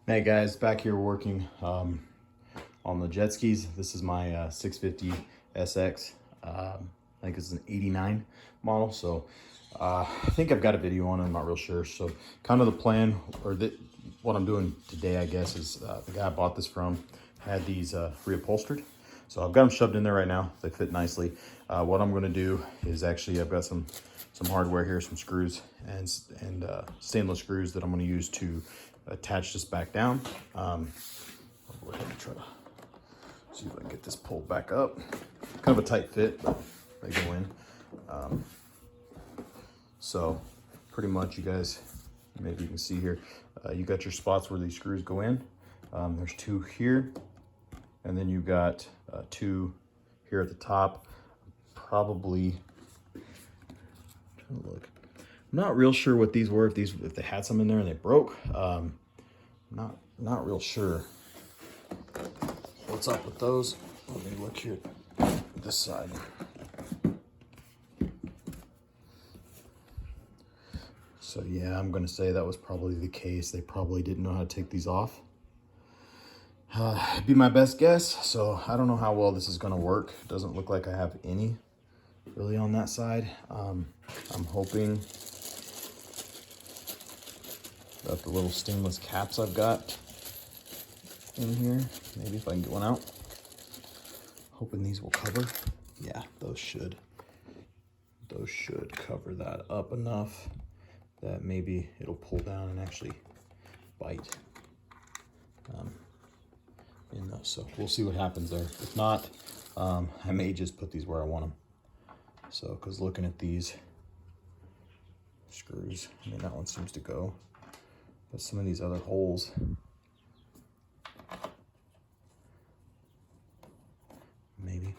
Hey guys, back here working on the jet skis. This is my 650 SX. I think it's an 89 model. So I think I've got a video on it. I'm not real sure. So kind of the plan, or what I'm doing today, I guess, is the guy I bought this from had these reupholstered. So I've got them shoved in there right now. They fit nicely. What I'm going to do is actually I've got some hardware here, some screws and stainless screws that I'm going to use to attach this back down. I'll go ahead and try to see if I can get this pulled back up. Kind of a tight fit, but they go in. So pretty much, you guys, maybe you can see here, you got your spots where these screws go in. There's two here, and then you got two here at the top. Probably, trying to look. I'm not real sure what these were, if they had some in there and they broke. Not real sure what's up with those. Let me look here at this side. So yeah, I'm gonna say that was probably the case. They probably didn't know how to take these off. Be my best guess. So I don't know how well this is gonna work. It doesn't look like I have any really on that side. I'm hoping that the little stainless caps I've got in here, maybe if I can get one out, hoping these will cover. Yeah, those should cover that up enough that maybe it'll pull down and actually bite in those. So we'll see what happens there. If not, I may just put these where I want them. So, because looking at these screws, I mean, that one seems to go, but some of these other holes, maybe.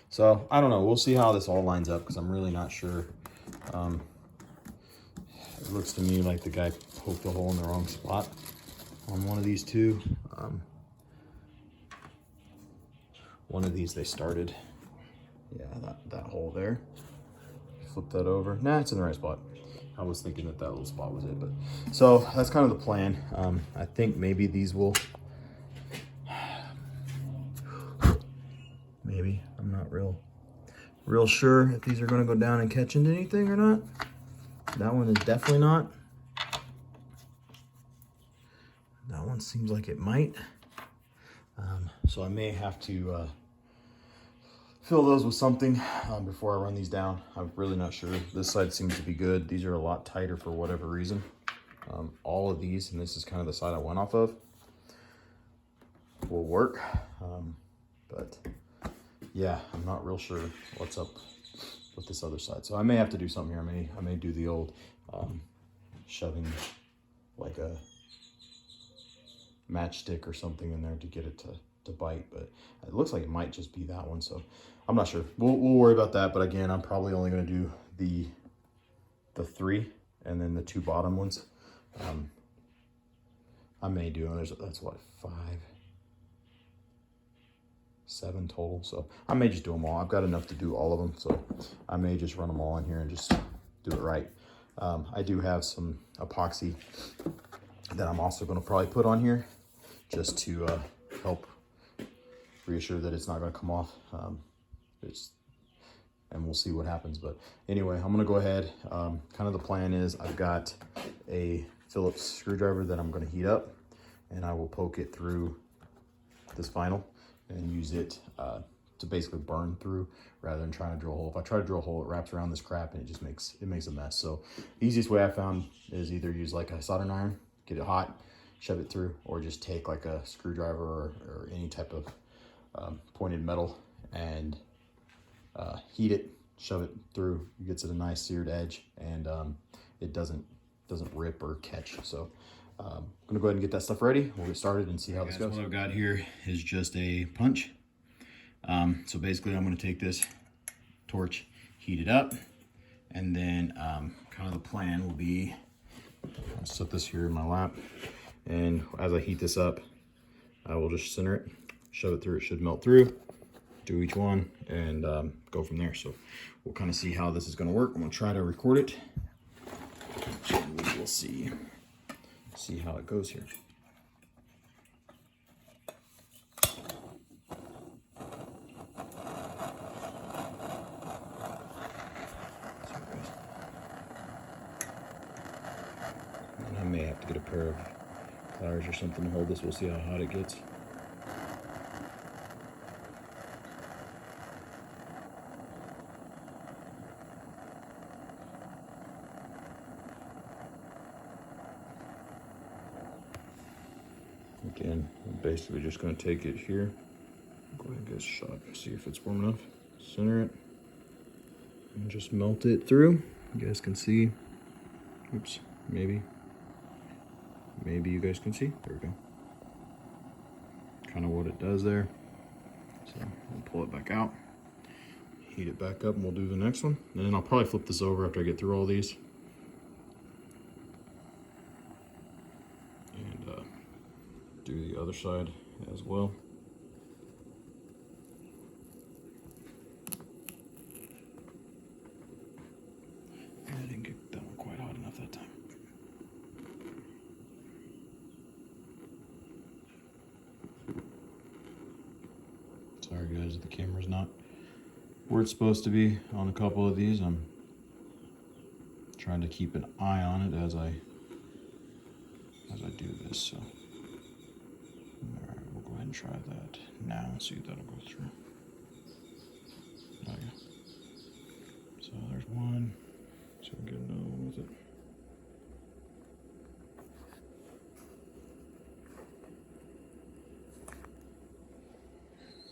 So I don't know. We'll see how this all lines up, because I'm really not sure. It looks to me like the guy poked a hole in the wrong spot on one of these two. One of these they started. Yeah, that hole there. Flip that over. Nah, it's in the right spot. I was thinking that little spot was it, but so that's kind of the plan. I think maybe these will, maybe, I'm not real sure if these are going to go down and catch into anything or not. That one is definitely not. That one seems like it might. So I may have to fill those with something before I run these down. I'm really not sure. This side seems to be good. These are a lot tighter for whatever reason. All of these, and this is kind of the side I went off of, will work. But yeah, I'm not real sure what's up with this other side. So I may have to do something here. I may do the old shoving like a matchstick or something in there to get it to bite, but it looks like it might just be that one. So I'm not sure. We'll worry about that. But again, I'm probably only going to do the three and then the two bottom ones. I may do, and that's what, 5, 7 total. So I may just do them all. I've got enough to do all of them, so I may just run them all in here and just do it right. I do have some epoxy that I'm also going to probably put on here just to help reassure that it's not going to come off. And we'll see what happens. But anyway, I'm going to go ahead. Kind of the plan is I've got a Phillips screwdriver that I'm going to heat up, and I will poke it through this vinyl and use it to basically burn through rather than trying to drill a hole. If I try to drill a hole, it wraps around this crap and it makes a mess. So the easiest way I found is either use like a soldering iron, get it hot, shove it through, or just take like a screwdriver or any type of pointed metal and heat it, shove it through. It gets it a nice seared edge, and it doesn't rip or catch. So I'm gonna go ahead and get that stuff ready. We'll get started and see how this goes. What I've got here is just a punch. So basically I'm gonna take this torch, heat it up, and then kind of the plan will be, I'll set this here in my lap, and as I heat this up, I will just center it, shove it through. It should melt through. Do each one and go from there. So we'll kind of see how this is going to work. I'm going to try to record it, and we'll see how it goes here. get a pair of pliers or something to hold this. We'll see how hot it gets. Again, I'm basically just going to take it here. Go ahead and get a shot, see if it's warm enough. Center it, and just melt it through. You guys can see. Oops, maybe you guys can see. There we go. Kind of what it does there. So we'll pull it back out, heat it back up, and we'll do the next one. And then I'll probably flip this over after I get through all these. And do the other side as well. I didn't get that one quite hot enough that time. Sorry guys, the camera's not where it's supposed to be on a couple of these. I'm trying to keep an eye on it as I do this. So all right, we'll go ahead and try that now and see if that'll go through. Oh yeah. So there's one. So we'll get another one with it.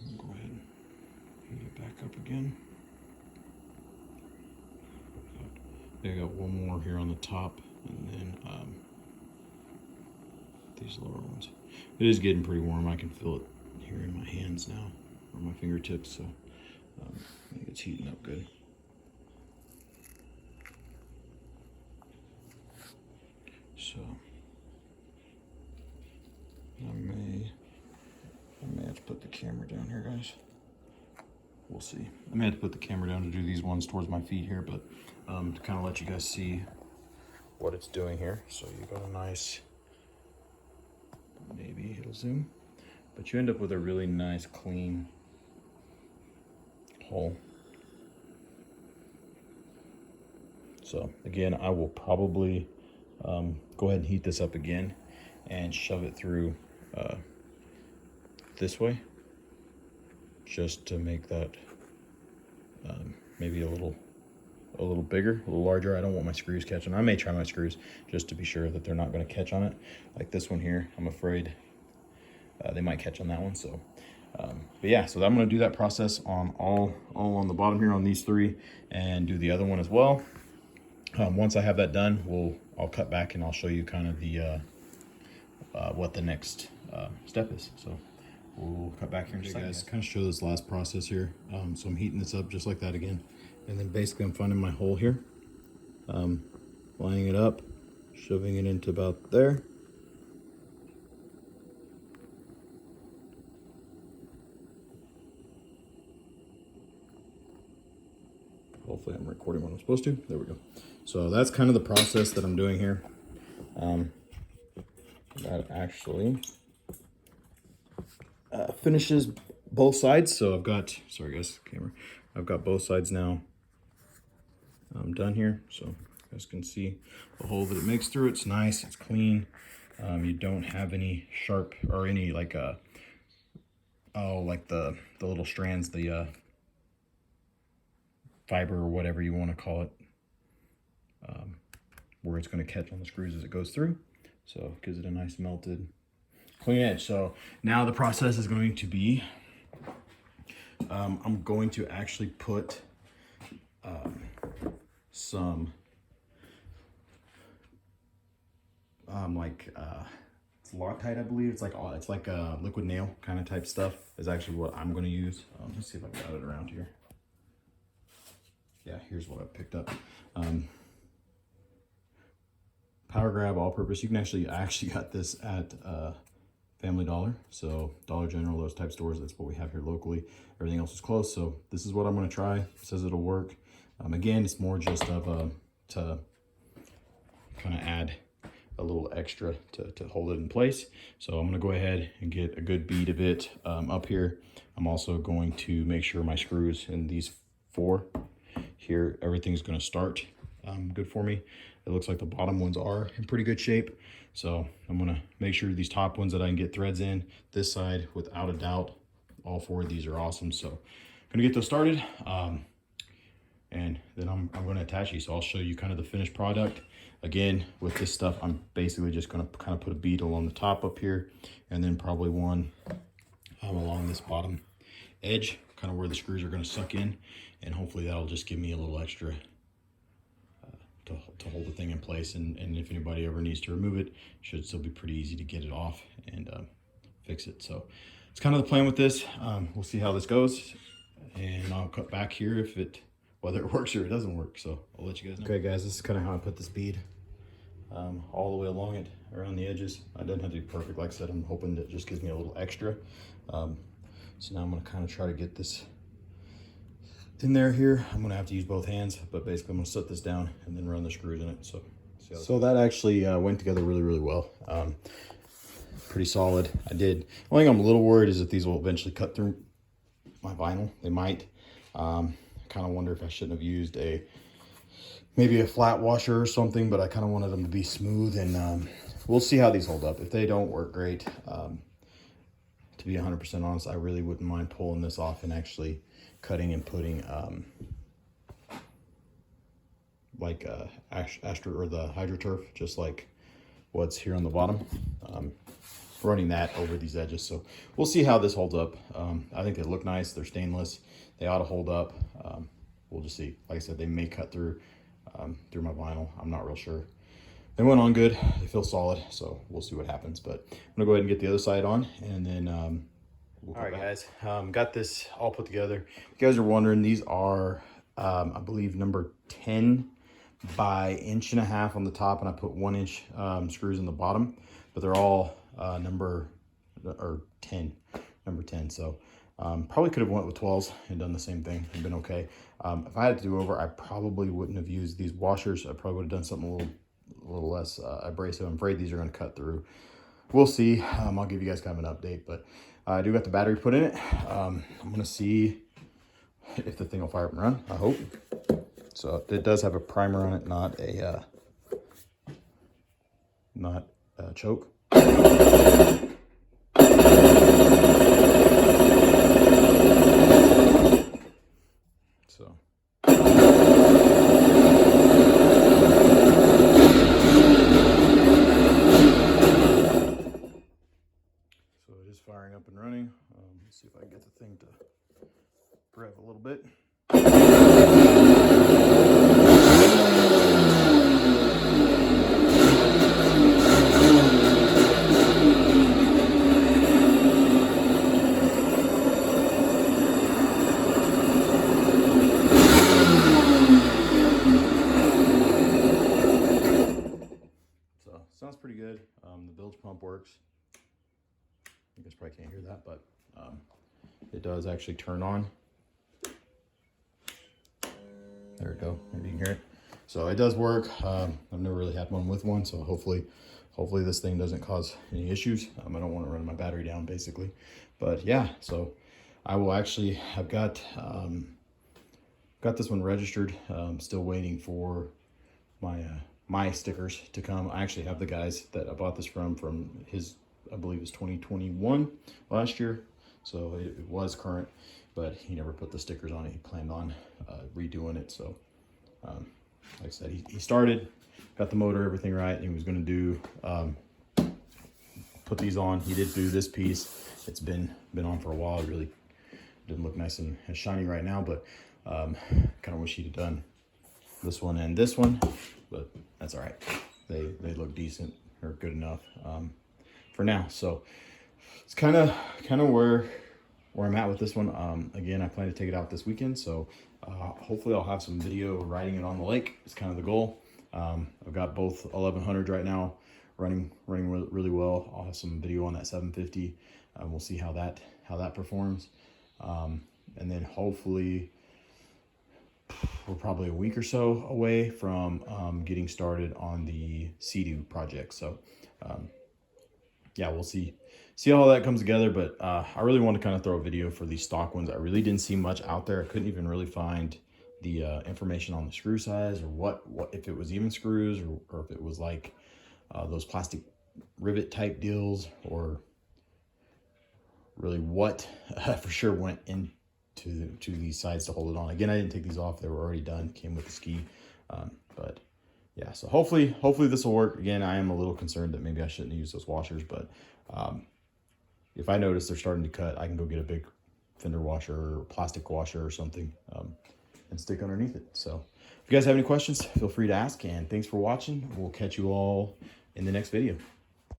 We'll go ahead and heat it back up again. I got one more here on the top, and then these lower ones. It is getting pretty warm. I can feel it here in my hands now, or my fingertips, so I think it's heating up good. So I may have to put the camera down here, guys. We'll see. I may have to put the camera down to do these ones towards my feet here, but to kind of let you guys see what it's doing here. So you got a nice, maybe it'll zoom, but you end up with a really nice clean hole. So again, I will probably go ahead and heat this up again and shove it through this way, just to make that maybe a little bigger, a little larger. I don't want my screws catching. I may try my screws just to be sure that they're not going to catch on it. Like this one here, I'm afraid they might catch on that one. So, but yeah, so I'm going to do that process on all on the bottom here on these three, and do the other one as well. Once I have that done, I'll cut back and I'll show you kind of the what the next step is. So we'll cut back here in a second, guys. Kind of show this last process here. So I'm heating this up just like that again, and then basically I'm finding my hole here, lining it up, shoving it into about there. Hopefully I'm recording what I'm supposed to. There we go. So that's kind of the process that I'm doing here. That actually finishes both sides. So I've got, sorry guys, camera. I've got both sides now done here. So you guys can see the hole that it makes through. It's nice, it's clean. You don't have any sharp or any like like the little strands, the fiber or whatever you want to call it, where it's going to catch on the screws as it goes through. So it gives it a nice melted clean edge. So now the process is going to be, I'm going to actually put some it's Loctite, I believe. It's like a liquid nail kind of type stuff is actually what I'm going to use. Let's see if I got it around here. Yeah, here's what I picked up. Power Grab all-purpose. You can I actually got this at Family Dollar, so Dollar General, those type stores. That's what we have here locally. Everything else is closed, so this is what I'm going to try. It says it'll work. Again, it's more just of to kind of add a little extra to hold it in place. So I'm going to go ahead and get a good bead of it up here. I'm also going to make sure my screws in these 4 here, everything's going to start good for me. It looks like the bottom ones are in pretty good shape. So I'm gonna make sure these top ones that I can get threads in. This side, without a doubt, all 4 of these are awesome. So I'm gonna get those started. And then I'm gonna attach these. So I'll show you kind of the finished product. Again, with this stuff, I'm basically just gonna kind of put a bead along the top up here, and then probably one along this bottom edge, kind of where the screws are gonna suck in. And hopefully that'll just give me a little extra to hold the thing in place, and if anybody ever needs to remove it, should still be pretty easy to get it off and fix it. So it's kind of the plan with this. We'll see how this goes, and I'll cut back here if whether it works or it doesn't work. So I'll let you guys know. Okay guys, this is kind of how I put this bead all the way along it, around the edges. I didn't have to be perfect, like I said. I'm hoping that just gives me a little extra. So now I'm gonna kind of try to get this in there here. I'm gonna have to use both hands, but basically I'm gonna set this down and then run the screws in it. So that actually went together really well. Pretty solid. The only thing I'm a little worried is that these will eventually cut through my vinyl. They might. I kind of wonder if I shouldn't have used maybe a flat washer or something, but I kind of wanted them to be smooth, and we'll see how these hold up. If they don't work great, to be 100% honest, I really wouldn't mind pulling this off and actually cutting and putting like Astro or the HydroTurf, just like what's here on the bottom, running that over these edges. So we'll see how this holds up. I think they look nice. They're stainless. They ought to hold up. We'll just see. Like I said, they may cut through my vinyl. I'm not real sure. They went on good. They feel solid, so we'll see what happens. But I'm gonna go ahead and get the other side on, and then all right guys, got this all put together. If you guys are wondering, these are I believe number 10 by 1.5 inches on the top, and I put 1 inch screws in the bottom, but they're all number 10. So probably could have went with 12s and done the same thing and been okay. If I had to do over, I probably wouldn't have used these washers. I probably would have done something a little less abrasive. I'm afraid these are going to cut through. We'll see. I'll give you guys kind of an update, but I do got the battery put in it. I'm going to see if the thing will fire up and run, I hope. So it does have a primer on it, not a choke. So it is firing up and running. Let's see if I can get the thing to rev a little bit. So sounds pretty good. The bilge pump works. You guys probably can't hear that, but it does actually turn on. There we go. Maybe you can hear it. So it does work. I've never really had one with one, so hopefully this thing doesn't cause any issues. I don't want to run my battery down, basically. But yeah, so I will actually. I've got this one registered. Still waiting for my stickers to come. I actually have the guys that I bought this from his, I believe it's 2021 last year, so it was current, but he never put the stickers on it. He planned on redoing it. So like I said, he started, got the motor, everything right, and he was going to do put these on. He did do this piece. It's been on for a while. It really didn't look nice and shiny right now, but kind of wish he'd have done this one and this one, but that's all right. They look decent or good enough for now. So it's kind of where I'm at with this one. Again, I plan to take it out this weekend, so hopefully I'll have some video riding it on the lake. It's kind of the goal. I've got both 1100s right now running really well. I'll have some video on that 750. We'll see how that performs, and then hopefully we're probably a week or so away from getting started on the Sea-Doo project. So yeah, we'll see how that comes together. But I really want to kind of throw a video for these stock ones. I really didn't see much out there. I couldn't even really find the information on the screw size, or what if it was even screws, or if it was like those plastic rivet type deals or really what for sure went into these sides to hold it on. Again, I didn't take these off. They were already done, came with the ski. But yeah, so hopefully this will work. Again, I am a little concerned that maybe I shouldn't use those washers, but if I notice they're starting to cut, I can go get a big fender washer or plastic washer or something and stick underneath it. So if you guys have any questions, feel free to ask, and thanks for watching. We'll catch you all in the next video.